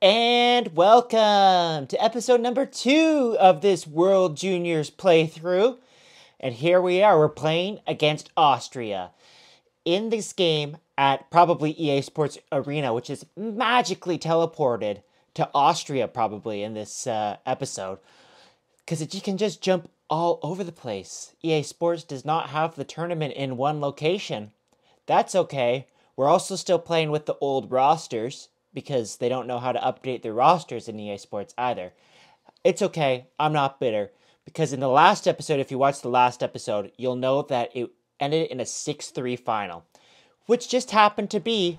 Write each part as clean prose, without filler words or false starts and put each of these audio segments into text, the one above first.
And welcome to episode number 2 of this World Juniors playthrough. And here we are, we're playing against Austria. In this game at probably EA Sports Arena, which is magically teleported to Austria probably in this episode. Because you can just jump all over the place. EA Sports does not have the tournament in one location. That's okay. We're also still playing with the old rosters, because they don't know how to update their rosters in EA Sports either. It's okay, I'm not bitter, because in the last episode, if you watch the last episode, you'll know that it ended in a 6-3 final, which just happened to be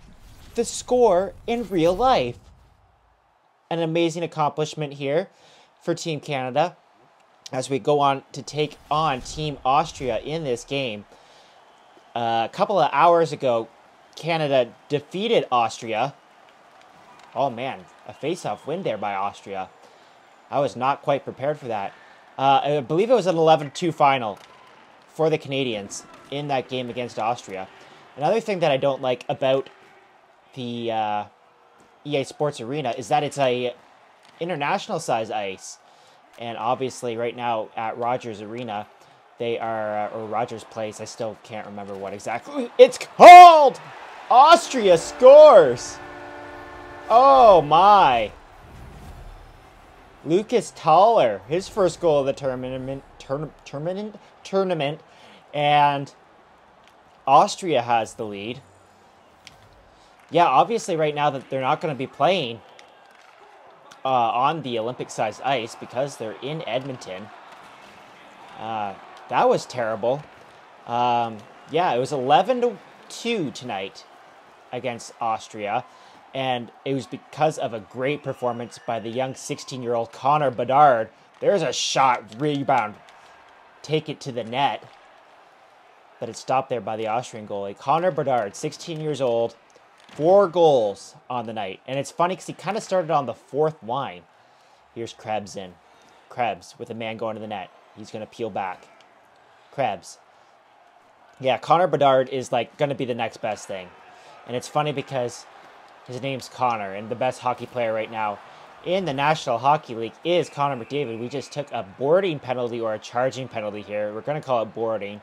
the score in real life. An amazing accomplishment here for Team Canada as we go on to take on Team Austria in this game. A couple of hours ago, Canada defeated Austria. Oh man, a face-off win there by Austria. I was not quite prepared for that. I believe it was an 11-2 final for the Canadians in that game against Austria. Another thing that I don't like about the EA Sports Arena is that it's a international size ice. And obviously right now at Rogers Arena, they are, or Rogers Place, I still can't remember what exactly it's called! Austria scores! Oh my! Lucas Thaler, his first goal of the tournament, and Austria has the lead. Yeah, obviously right now that they're not going to be playing on the Olympic-sized ice because they're in Edmonton. That was terrible. Yeah, it was 11-2 tonight against Austria. And it was because of a great performance by the young 16-year-old Connor Bedard. There's a shot, rebound, take it to the net. But it's stopped there by the Austrian goalie. Connor Bedard, 16 years old, 4 goals on the night. And it's funny because he kind of started on the 4th line. Here's Krebs in. Krebs with a man going to the net. He's going to peel back. Krebs. Yeah, Connor Bedard is like going to be the next best thing. And it's funny because his name's Connor, and the best hockey player right now in the National Hockey League is Connor McDavid. We just took a boarding penalty or a charging penalty here. We're going to call it boarding.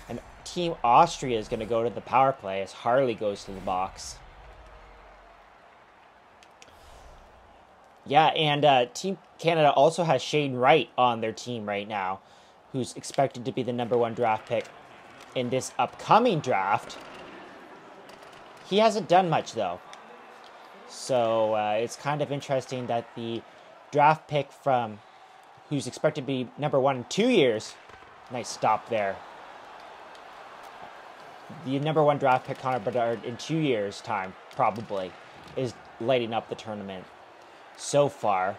And Team Austria is going to go to the power play as Harley goes to the box. Yeah, and Team Canada also has Shane Wright on their team right now, who's expected to be the #1 draft pick in this upcoming draft. He hasn't done much, though. So it's kind of interesting that the draft pick from who's expected to be #1 in 2 years, nice stop there. The #1 draft pick Connor Bedard in 2 years' time probably is lighting up the tournament so far.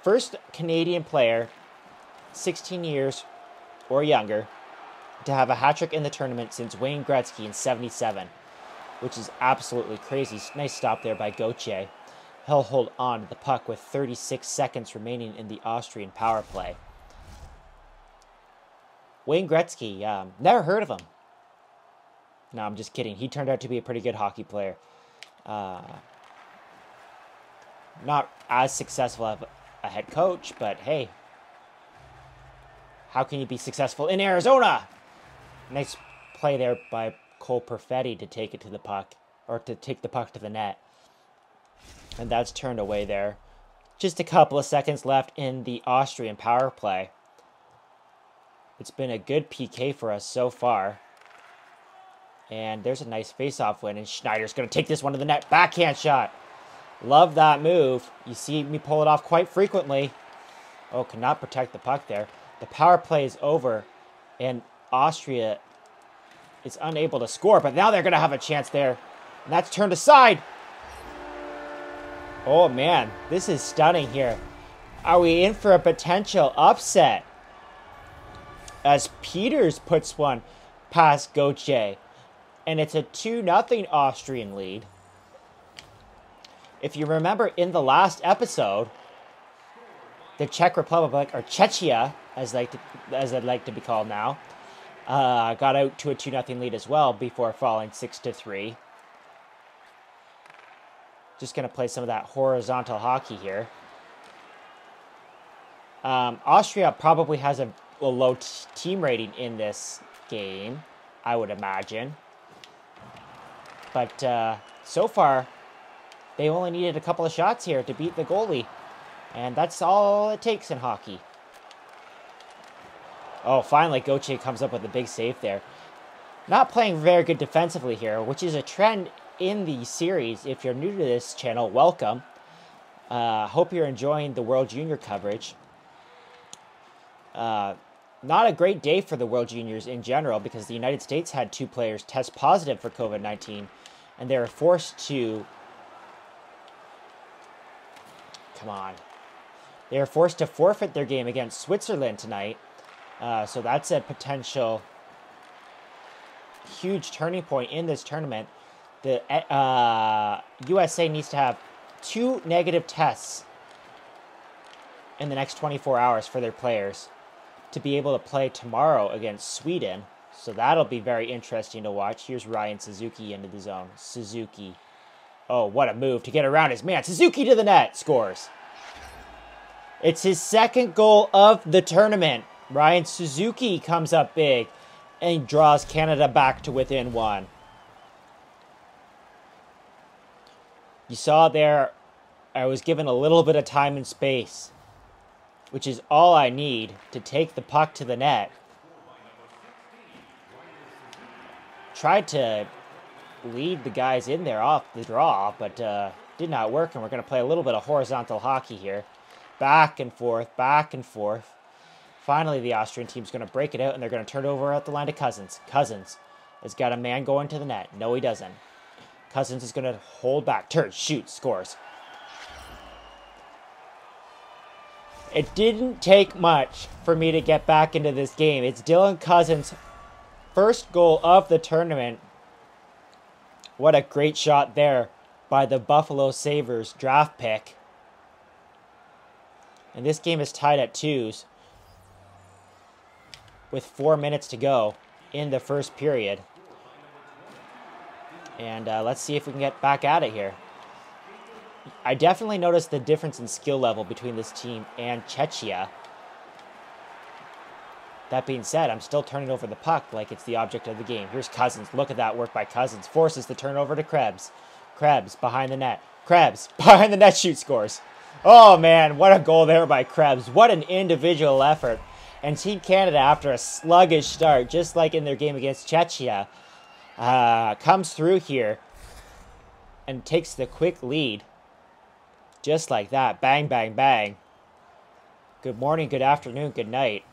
First Canadian player, 16 years or younger, to have a hat-trick in the tournament since Wayne Gretzky in '77. Which is absolutely crazy. Nice stop there by Gauthier. He'll hold on to the puck with 36 seconds remaining in the Austrian power play. Wayne Gretzky, never heard of him. No, I'm just kidding. He turned out to be a pretty good hockey player. Not as successful as a head coach, but hey. How can you be successful in Arizona? Nice play there by Cole Perfetti to take it to the puck, or to take the puck to the net. And that's turned away there. Just a couple of seconds left in the Austrian power play. It's been a good PK for us so far. And there's a nice face-off win, and Schneider's going to take this one to the net. Backhand shot. Love that move. You see me pull it off quite frequently. Oh, cannot protect the puck there. The power play is over, and Austria is unable to score, but now they're going to have a chance there. And that's turned aside. Oh, man. This is stunning here. Are we in for a potential upset? As Peters puts one past Gauthier. And it's a 2-0 Austrian lead. If you remember in the last episode, the Czech Republic, or Czechia, as I'd like to be called now, got out to a 2-0 lead as well before falling 6-3. Just going to play some of that horizontal hockey here. Austria probably has a low team rating in this game, I would imagine. But so far, they only needed a couple of shots here to beat the goalie. And that's all it takes in hockey. Oh, finally, Gauthier comes up with a big save there. Not playing very good defensively here, which is a trend in the series. If you're new to this channel, welcome. Hope you're enjoying the World Junior coverage. Not a great day for the World Juniors in general because the United States had 2 players test positive for COVID-19 and they were forced to... Come on. They were forced to forfeit their game against Switzerland tonight. So that's a potential huge turning point in this tournament. The USA needs to have 2 negative tests in the next 24 hours for their players to be able to play tomorrow against Sweden. So that'll be very interesting to watch. Here's Ryan Suzuki into the zone. Suzuki. Oh, what a move to get around his man. Suzuki to the net. Scores. It's his 2nd goal of the tournament. Ryan Suzuki comes up big and draws Canada back to within 1. You saw there, I was given a little bit of time and space, which is all I need to take the puck to the net. Tried to lead the guys in there off the draw, but did not work, and we're going to play a little bit of horizontal hockey here. Back and forth, back and forth. Finally, the Austrian team's going to break it out, and they're going to turn it over at the line to Cousins. Cousins has got a man going to the net. No, he doesn't. Cousins is going to hold back. Turns, shoots, scores. It didn't take much for me to get back into this game. It's Dylan Cousins' first goal of the tournament. What a great shot there by the Buffalo Sabres draft pick. And this game is tied at 2s with 4 minutes to go in the first period. And let's see if we can get back at it here. I definitely noticed the difference in skill level between this team and Czechia. That being said, I'm still turning over the puck like it's the object of the game. Here's Cousins. Look at that work by Cousins. Forces the turnover to Krebs. Krebs behind the net. Krebs behind the net, shoot, scores. Oh, man, what a goal there by Krebs. What an individual effort. And Team Canada, after a sluggish start, just like in their game against Czechia, comes through here and takes the quick lead. Just like that. Bang, bang, bang. Good morning, good afternoon, good night.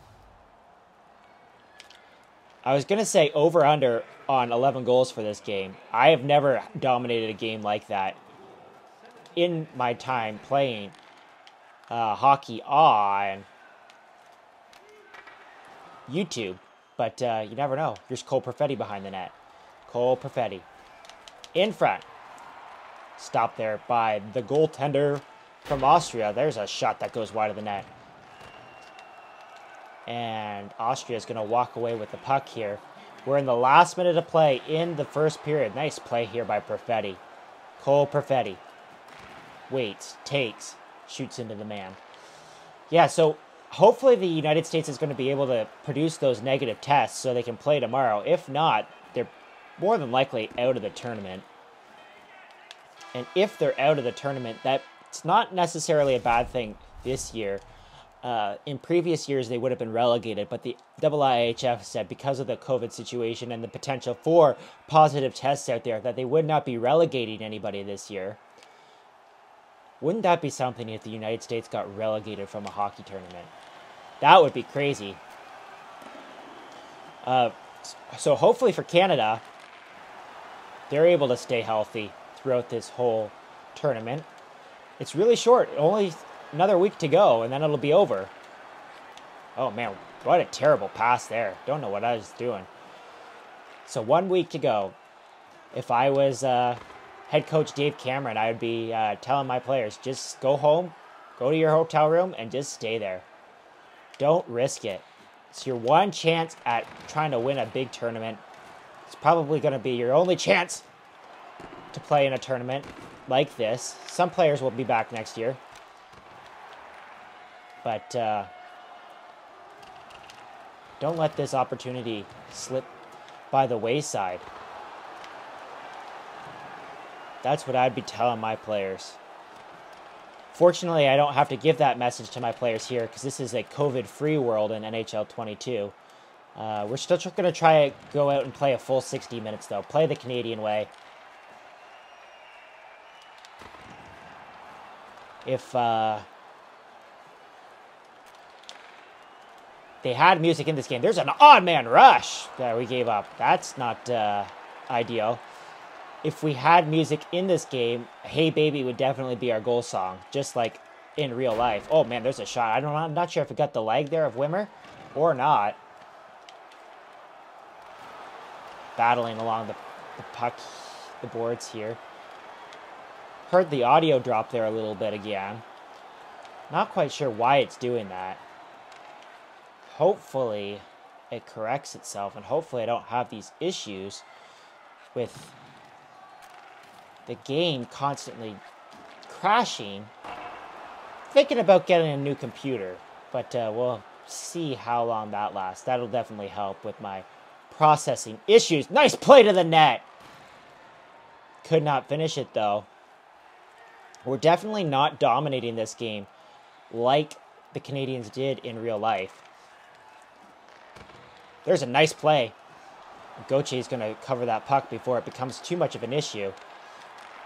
I was going to say over-under on 11 goals for this game. I have never dominated a game like that in my time playing hockey on YouTube. But you never know. Here's Cole Perfetti behind the net. Cole Perfetti. In front. Stopped there by the goaltender from Austria. There's a shot that goes wide of the net. And Austria is going to walk away with the puck here. We're in the last minute of play in the first period. Nice play here by Perfetti. Cole Perfetti. Waits, takes, shoots into the man. Yeah, so hopefully the United States is going to be able to produce those negative tests so they can play tomorrow. If not, they're more than likely out of the tournament. And if they're out of the tournament, that's not necessarily a bad thing this year. In previous years, they would have been relegated, but the IIHF said because of the COVID situation and the potential for positive tests out there that they would not be relegating anybody this year. Wouldn't that be something if the United States got relegated from a hockey tournament? That would be crazy. So hopefully for Canada, they're able to stay healthy throughout this whole tournament. It's really short. Only another week to go, and then it'll be over. Oh, man, what a terrible pass there. Don't know what I was doing. So 1 week to go. If I was head coach Dave Cameron, I would be telling my players, just go home, go to your hotel room, and just stay there. Don't risk it. It's your one chance at trying to win a big tournament. It's probably going to be your only chance to play in a tournament. like this. Some players will be back next year. But don't let this opportunity slip by the wayside. That's what I'd be telling my players. Fortunately, I don't have to give that message to my players here because this is a COVID-free world in NHL 22. We're still going to try to go out and play a full 60 minutes, though. Play the Canadian way. If they had music in this game, there's an odd man rush that we gave up. That's not ideal. If we had music in this game, Hey Baby would definitely be our goal song, just like in real life. Oh man, there's a shot. I'm not sure if it got the leg there of Wimmer or not. Battling along the puck, the boards here. Heard the audio drop there a little bit again. Not quite sure why it's doing that. Hopefully it corrects itself, and hopefully I don't have these issues with the game constantly crashing. Thinking about getting a new computer, but we'll see how long that lasts. That'll definitely help with my processing issues. Nice play to the net. Could not finish it though. We're definitely not dominating this game like the Canadians did in real life. There's a nice play. Gauthier is going to cover that puck before it becomes too much of an issue.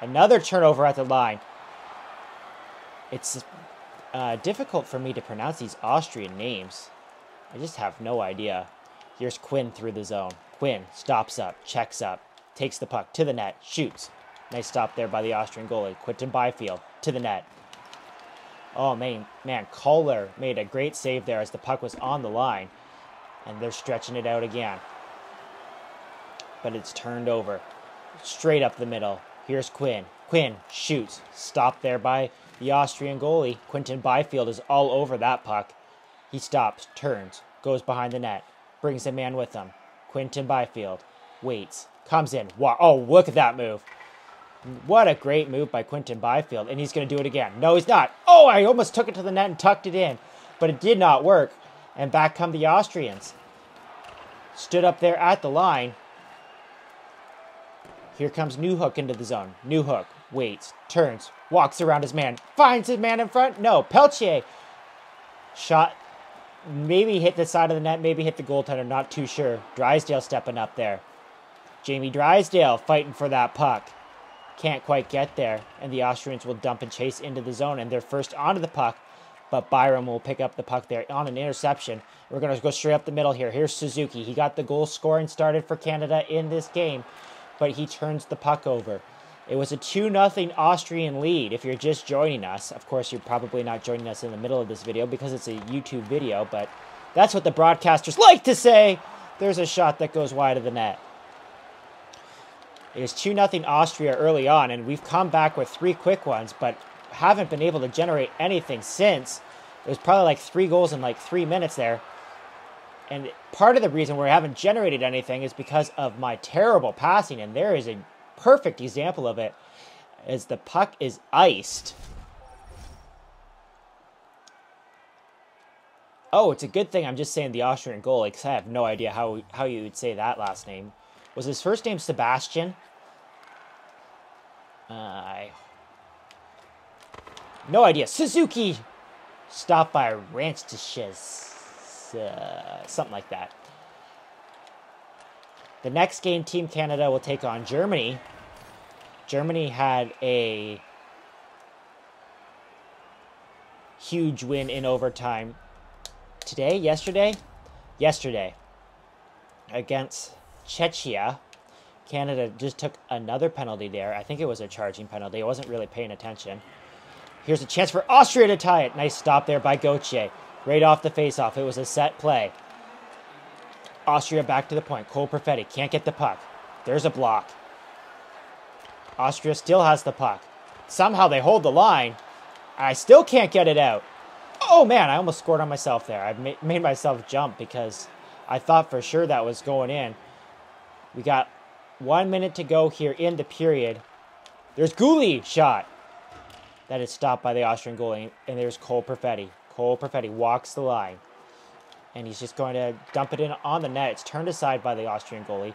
Another turnover at the line. It's difficult for me to pronounce these Austrian names. I just have no idea. Here's Quinn through the zone. Quinn stops up, checks up, takes the puck to the net, shoots. Nice stop there by the Austrian goalie. Quinton Byfield to the net. Oh, man, Kohler made a great save there as the puck was on the line. And they're stretching it out again. But it's turned over. Straight up the middle. Here's Quinn. Quinn shoots. Stopped there by the Austrian goalie. Quinton Byfield is all over that puck. He stops, turns, goes behind the net. Brings a man with him. Quinton Byfield waits. Comes in. Wow. Oh, look at that move. What a great move by Quinton Byfield. And he's going to do it again. No, he's not. Oh, I almost took it to the net and tucked it in. But it did not work. And back come the Austrians. Stood up there at the line. Here comes Newhook into the zone. Newhook waits, turns, walks around his man, finds his man in front. No, Peltier. Shot maybe hit the side of the net, maybe hit the goaltender, not too sure. Drysdale stepping up there. Jamie Drysdale fighting for that puck. Can't quite get there, and the Austrians will dump and chase into the zone, and they're first onto the puck, but Byram will pick up the puck there on an interception. We're going to go straight up the middle here. Here's Suzuki. He got the goal scoring started for Canada in this game, but he turns the puck over. It was a 2-0 Austrian lead. If you're just joining us, of course, you're probably not joining us in the middle of this video because it's a YouTube video, but that's what the broadcasters like to say. There's a shot that goes wide of the net. It was 2-0 Austria early on, and we've come back with 3 quick ones, but haven't been able to generate anything since. It was probably like 3 goals in like 3 minutes there. And part of the reason we haven't generated anything is because of my terrible passing, and there is a perfect example of it as the puck is iced. Oh, it's a good thing I'm just saying the Austrian goalie, because I have no idea how you would say that last name. Was his first name Sebastian? No idea. Suzuki! Stopped by Ranstiches. Something like that. The next game, Team Canada will take on Germany. Germany had a huge win in overtime. Yesterday, against Czechia. Canada just took another penalty there. I think it was a charging penalty. I wasn't really paying attention. Here's a chance for Austria to tie it. Nice stop there by Gauthier. Right off the faceoff. It was a set play. Austria back to the point. Cole Perfetti can't get the puck. There's a block. Austria still has the puck. Somehow they hold the line. I still can't get it out. Oh man, I almost scored on myself there. I made myself jump because I thought for sure that was going in. We got 1 minute to go here in the period. There's Gouli shot. That is stopped by the Austrian goalie. And there's Cole Perfetti. Cole Perfetti walks the line. And he's just going to dump it in on the net. It's turned aside by the Austrian goalie.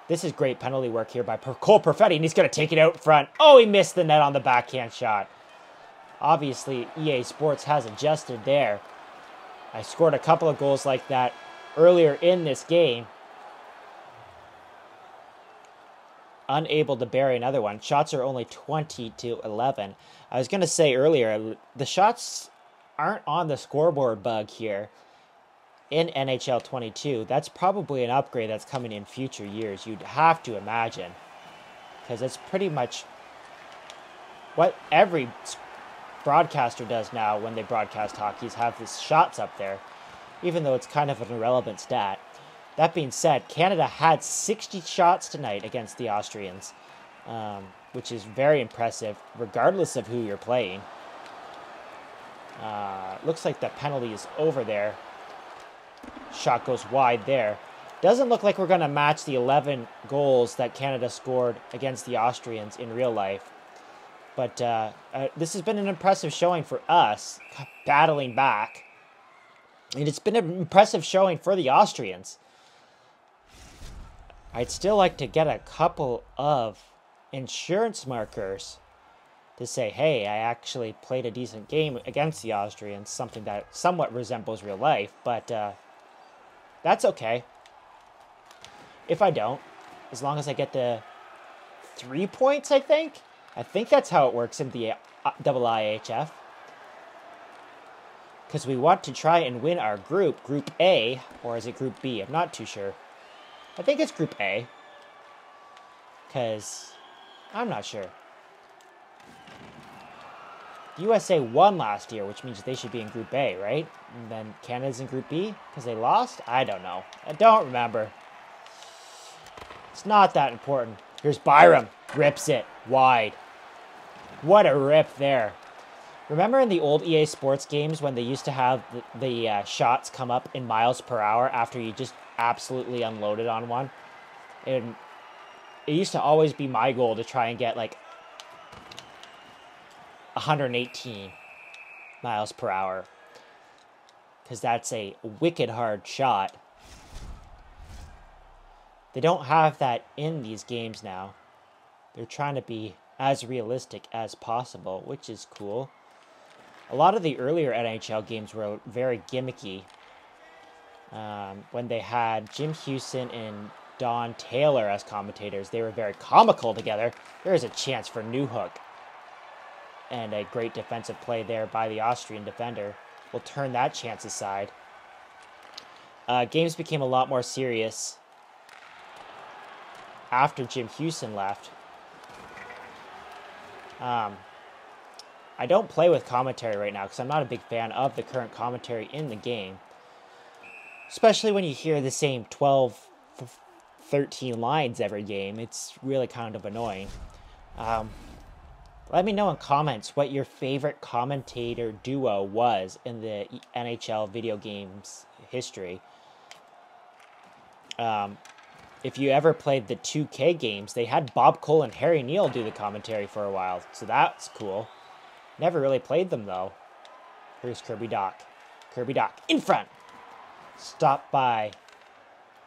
This is great penalty work here by Cole Perfetti. And he's going to take it out front. Oh, he missed the net on the backhand shot. Obviously, EA Sports has adjusted there. I scored a couple of goals like that earlier in this game. Unable to bury another one. Shots are only 20-11. I was going to say earlier, the shots aren't on the scoreboard bug here in NHL 22. That's probably an upgrade that's coming in future years. You'd have to imagine. Because it's pretty much what every broadcaster does now when they broadcast hockey, is have the shots up there, even though it's kind of an irrelevant stat. That being said, Canada had 60 shots tonight against the Austrians, which is very impressive, regardless of who you're playing. Looks like the penalty is over there. Shot goes wide there. Doesn't look like we're going to match the 11 goals that Canada scored against the Austrians in real life. But this has been an impressive showing for us, battling back. And it's been an impressive showing for the Austrians. I'd still like to get a couple of insurance markers to say, hey, I actually played a decent game against the Austrians, something that somewhat resembles real life, but that's okay. If I don't, as long as I get the 3 points, I think. I think that's how it works in the IIHF. Because we want to try and win our group, Group A, or is it Group B? I'm not too sure. I think it's Group A. Because I'm not sure. USA won last year, which means they should be in Group A, right? And then Canada's in Group B because they lost? I don't know. I don't remember. It's not that important. Here's Byram. Rips it wide. What a rip there. Remember in the old EA Sports games when they used to have the shots come up in miles per hour after you just absolutely unloaded on one? And it used to always be my goal to try and get like 118 miles per hour. Because that's a wicked hard shot. They don't have that in these games now. They're trying to be as realistic as possible, which is cool. A lot of the earlier NHL games were very gimmicky. When they had Jim Houston and Don Taylor as commentators, they were very comical together. There's a chance for Newhook. And a great defensive play there by the Austrian defender. We'll turn that chance aside. Games became a lot more serious after Jim Houston left. I don't play with commentary right now because I'm not a big fan of the current commentary in the game. Especially when you hear the same 12, 13 lines every game. It's really kind of annoying. Let me know in comments what your favorite commentator duo was in the NHL video games history. If you ever played the 2K games, they had Bob Cole and Harry Neal do the commentary for a while, so that's cool. Never really played them, though. Here's Kirby Dach. Kirby Dach in front. Stopped by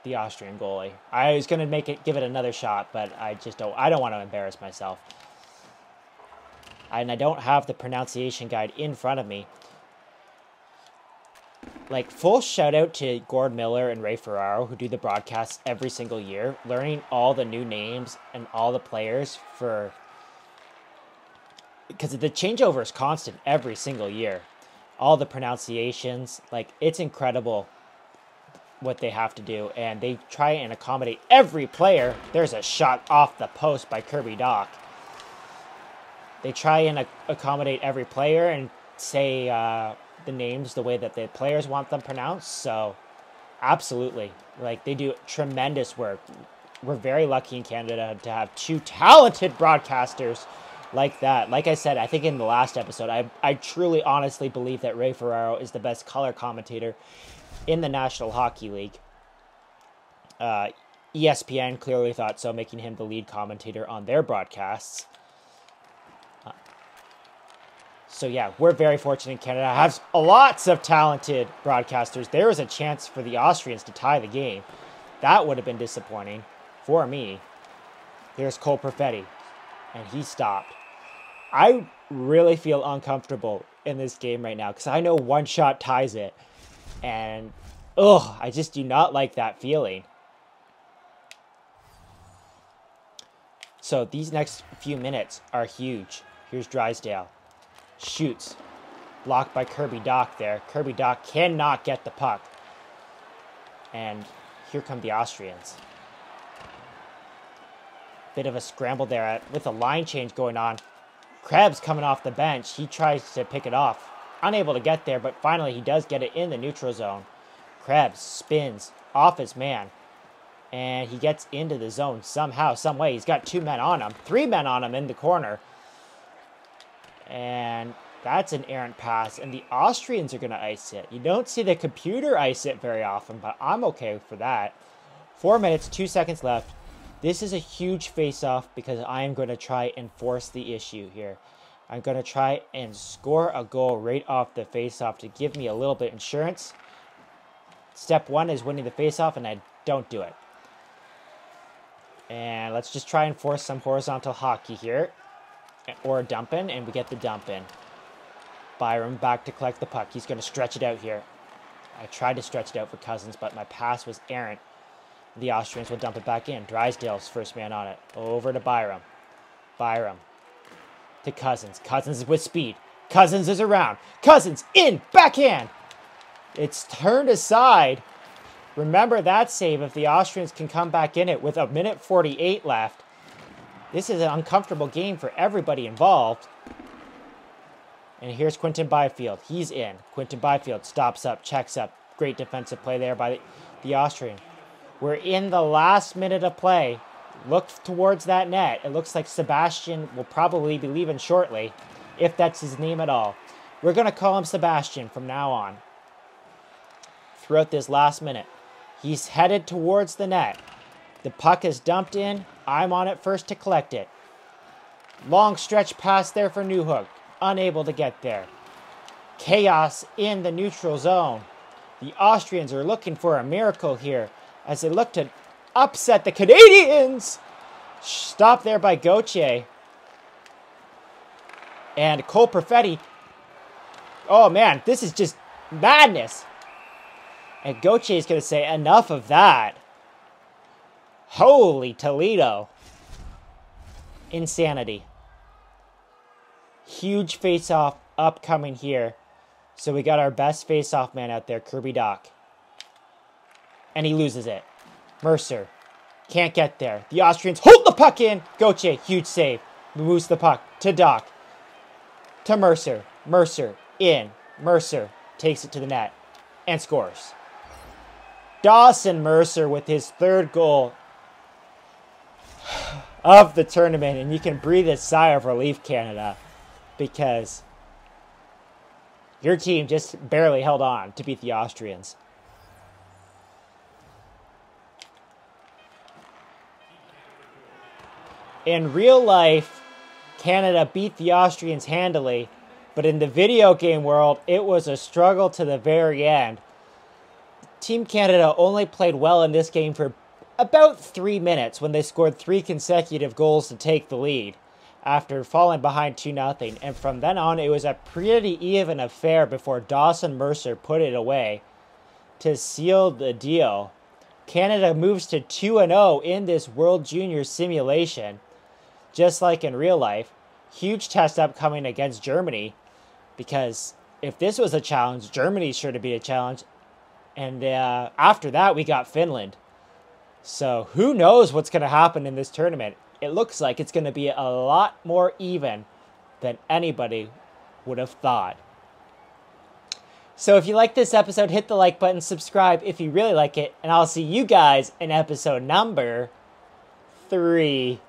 the Austrian goalie. I was going to give it another shot, but I don't want to embarrass myself. And I don't have the pronunciation guide in front of me. Like, full shout out to Gord Miller and Ray Ferraro, who do the broadcasts every single year, learning all the new names and all the players for... Because the changeover is constant every single year. All the pronunciations, like, it's incredible what they have to do. And they try and accommodate every player. There's a shot off the post by Kirby Dach. They try and accommodate every player and say the names the way that the players want them pronounced. So, absolutely. Like, they do tremendous work. We're very lucky in Canada to have two talented broadcasters like that. Like I said, I think in the last episode, I truly, honestly believe that Ray Ferraro is the best color commentator in the National Hockey League. ESPN clearly thought so, making him the lead commentator on their broadcasts. So yeah, we're very fortunate in Canada. Has lots of talented broadcasters. There was a chance for the Austrians to tie the game. That would have been disappointing for me. Here's Cole Perfetti, and he stopped. I really feel uncomfortable in this game right now because I know one shot ties it. And, I just do not like that feeling. So these next few minutes are huge. Here's Drysdale. Shoots. Blocked by Kirby Doc there. Kirby Doc cannot get the puck. And here come the Austrians. Bit of a scramble there with a line change going on. Krebs coming off the bench. He tries to pick it off. Unable to get there, but finally he does get it in the neutral zone. Krebs spins off his man. And he gets into the zone somehow, some way. He's got 2 men on him. 3 men on him in the corner. And that's an errant pass. And the Austrians are going to ice it. You don't see the computer ice it very often, but I'm okay for that. 4 minutes, 2 seconds left. This is a huge face-off because I am going to try and force the issue here. I'm going to try and score a goal right off the face-off to give me a little bit of insurance. Step 1 is winning the face-off, and I don't do it. And let's just try and force some horizontal hockey here. Or a dump in, and we get the dump in. Byram back to collect the puck. He's going to stretch it out here. I tried to stretch it out for Cousins, but my pass was errant. The Austrians will dump it back in. Drysdale's first man on it. Over to Byram. Byram to Cousins. Cousins is with speed. Cousins is around. Cousins in. Backhand. It's turned aside. Remember that save if the Austrians can come back in it with 1:48 left. This is an uncomfortable game for everybody involved. And here's Quinton Byfield. He's in. Quinton Byfield stops up, checks up. Great defensive play there by the Austrian. We're in the last minute of play. Look towards that net. It looks like Sebastian will probably be leaving shortly, if that's his name at all. We're going to call him Sebastian from now on. Throughout this last minute, he's headed towards the net. The puck is dumped in. I'm on it first to collect it. Long stretch pass there for Newhook. Unable to get there. Chaos in the neutral zone. The Austrians are looking for a miracle here as they look to upset the Canadians. Stopped there by Gauthier. And Cole Perfetti. Oh man, this is just madness. And Gauthier is going to say, enough of that. Holy Toledo. Insanity. Huge face-off upcoming here. So we got our best face-off man out there, Kirby Doc. And he loses it. Mercer can't get there. The Austrians hold the puck in. Gauthier, huge save. Moves the puck to Doc. To Mercer. Mercer in. Mercer takes it to the net and scores. Dawson Mercer with his 3rd goal of the tournament. And you can breathe a sigh of relief, Canada, because your team just barely held on to beat the Austrians. In real life, Canada beat the Austrians handily, but in the video game world, it was a struggle to the very end. Team Canada only played well in this game for about 3 minutes when they scored 3 consecutive goals to take the lead after falling behind 2-0. And from then on, it was a pretty even affair before Dawson Mercer put it away to seal the deal. Canada moves to 2-0 in this World Junior simulation, just like in real life. Huge test upcoming against Germany, because if this was a challenge, Germany's sure to be a challenge. And after that, we got Finland. So who knows what's going to happen in this tournament? It looks like it's going to be a lot more even than anybody would have thought. So if you like this episode, hit the like button, subscribe if you really like it, and I'll see you guys in episode number 3.